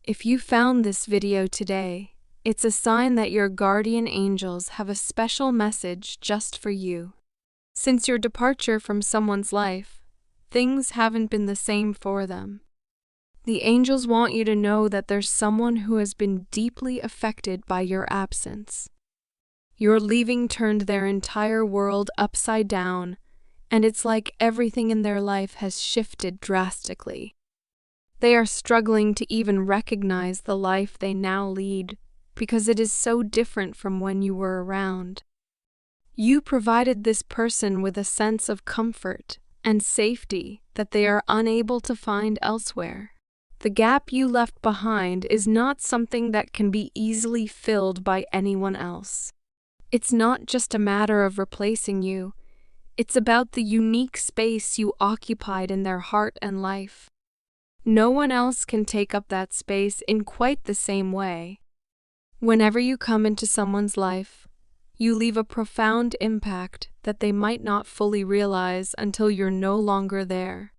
If you found this video today, it's a sign that your guardian angels have a special message just for you. Since your departure from someone's life, things haven't been the same for them. The angels want you to know that there's someone who has been deeply affected by your absence. Your leaving turned their entire world upside down, and it's like everything in their life has shifted drastically. They are struggling to even recognize the life they now lead because it is so different from when you were around. You provided this person with a sense of comfort and safety that they are unable to find elsewhere. The gap you left behind is not something that can be easily filled by anyone else. It's not just a matter of replacing you, it's about the unique space you occupied in their heart and life. No one else can take up that space in quite the same way. Whenever you come into someone's life, you leave a profound impact that they might not fully realize until you're no longer there.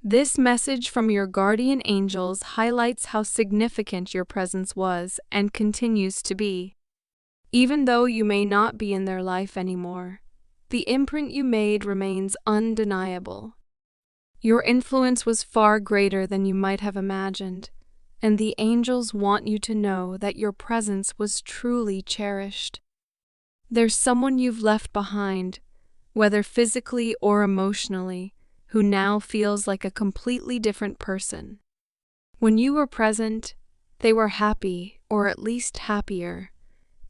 This message from your guardian angels highlights how significant your presence was and continues to be. Even though you may not be in their life anymore, the imprint you made remains undeniable. Your influence was far greater than you might have imagined, and the angels want you to know that your presence was truly cherished. There's someone you've left behind, whether physically or emotionally, who now feels like a completely different person. When you were present, they were happy, or at least happier,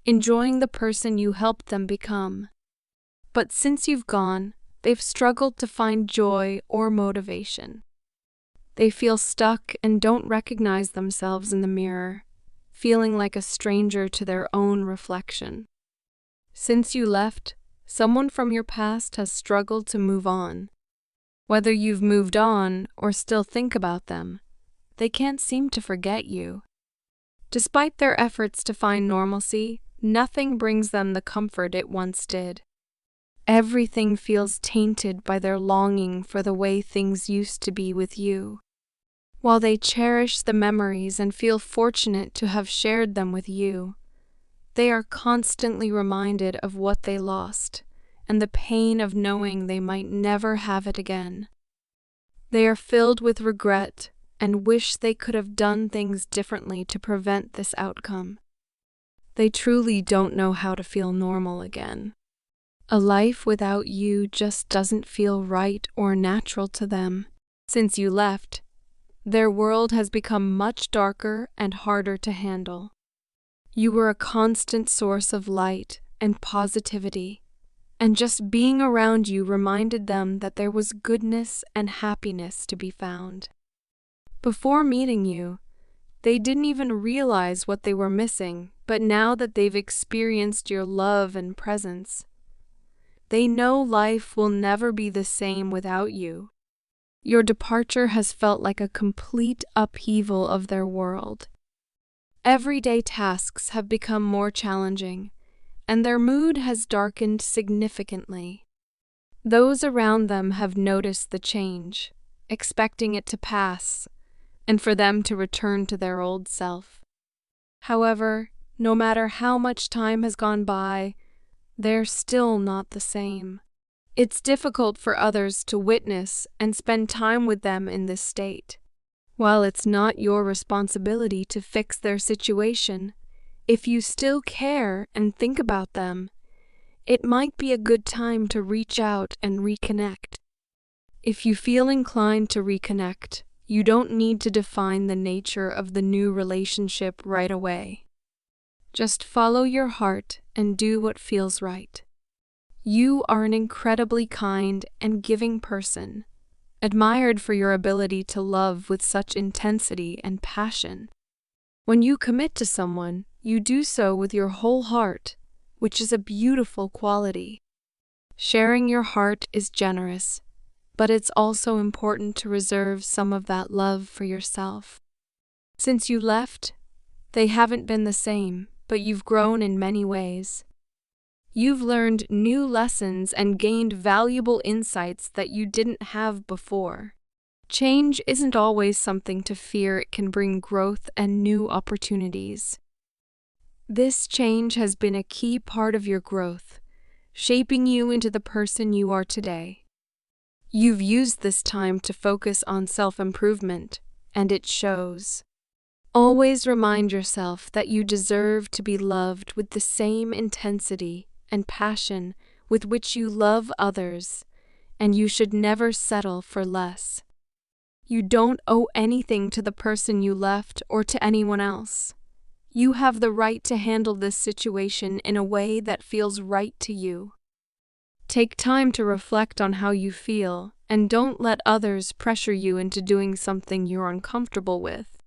enjoying the person you helped them become. But since you've gone, they've struggled to find joy or motivation. They feel stuck and don't recognize themselves in the mirror, feeling like a stranger to their own reflection. Since you left, someone from your past has struggled to move on. Whether you've moved on or still think about them, they can't seem to forget you. Despite their efforts to find normalcy, nothing brings them the comfort it once did. Everything feels tainted by their longing for the way things used to be with you. While they cherish the memories and feel fortunate to have shared them with you, they are constantly reminded of what they lost and the pain of knowing they might never have it again. They are filled with regret and wish they could have done things differently to prevent this outcome. They truly don't know how to feel normal again. A life without you just doesn't feel right or natural to them. Since you left, their world has become much darker and harder to handle. You were a constant source of light and positivity, and just being around you reminded them that there was goodness and happiness to be found. Before meeting you, they didn't even realize what they were missing, but now that they've experienced your love and presence, they know life will never be the same without you. Your departure has felt like a complete upheaval of their world. Everyday tasks have become more challenging, and their mood has darkened significantly. Those around them have noticed the change, expecting it to pass, and for them to return to their old self. However, no matter how much time has gone by, they're still not the same. It's difficult for others to witness and spend time with them in this state. While it's not your responsibility to fix their situation, if you still care and think about them, it might be a good time to reach out and reconnect. If you feel inclined to reconnect, you don't need to define the nature of the new relationship right away. Just follow your heart and do what feels right. You are an incredibly kind and giving person, admired for your ability to love with such intensity and passion. When you commit to someone, you do so with your whole heart, which is a beautiful quality. Sharing your heart is generous, but it's also important to reserve some of that love for yourself. Since you left, they haven't been the same, but you've grown in many ways. You've learned new lessons and gained valuable insights that you didn't have before. Change isn't always something to fear, it can bring growth and new opportunities. This change has been a key part of your growth, shaping you into the person you are today. You've used this time to focus on self-improvement, and it shows. Always remind yourself that you deserve to be loved with the same intensity and passion with which you love others, and you should never settle for less. You don't owe anything to the person you left or to anyone else. You have the right to handle this situation in a way that feels right to you. Take time to reflect on how you feel, and don't let others pressure you into doing something you're uncomfortable with.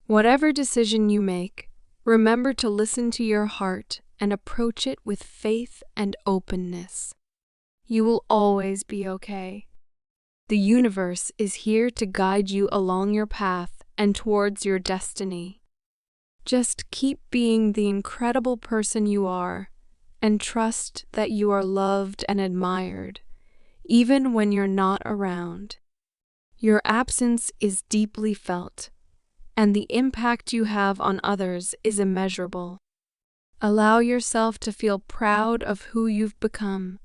Whatever decision you make, remember to listen to your heart and approach it with faith and openness. You will always be okay. The universe is here to guide you along your path and towards your destiny. Just keep being the incredible person you are, and trust that you are loved and admired, even when you're not around. Your absence is deeply felt, and the impact you have on others is immeasurable. Allow yourself to feel proud of who you've become.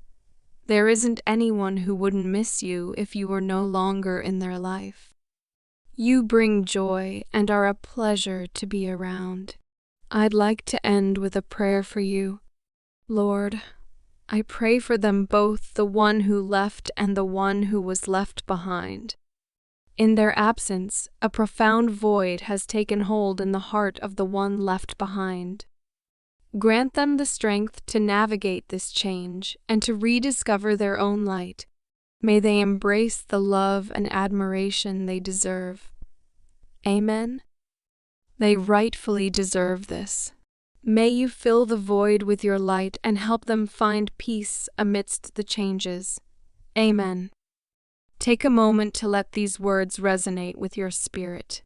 There isn't anyone who wouldn't miss you if you were no longer in their life. You bring joy and are a pleasure to be around. I'd like to end with a prayer for you. Lord, I pray for them both, the one who left and the one who was left behind. In their absence, a profound void has taken hold in the heart of the one left behind. Grant them the strength to navigate this change and to rediscover their own light. May they embrace the love and admiration they deserve. Amen. They rightfully deserve this. May you fill the void with your light and help them find peace amidst the changes. Amen. Take a moment to let these words resonate with your spirit.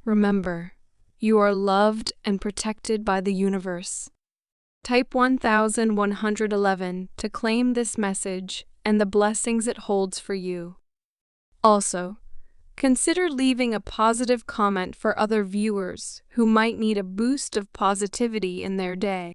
Remember, you are loved and protected by the universe. Type 1111 to claim this message and the blessings it holds for you. Also, consider leaving a positive comment for other viewers who might need a boost of positivity in their day.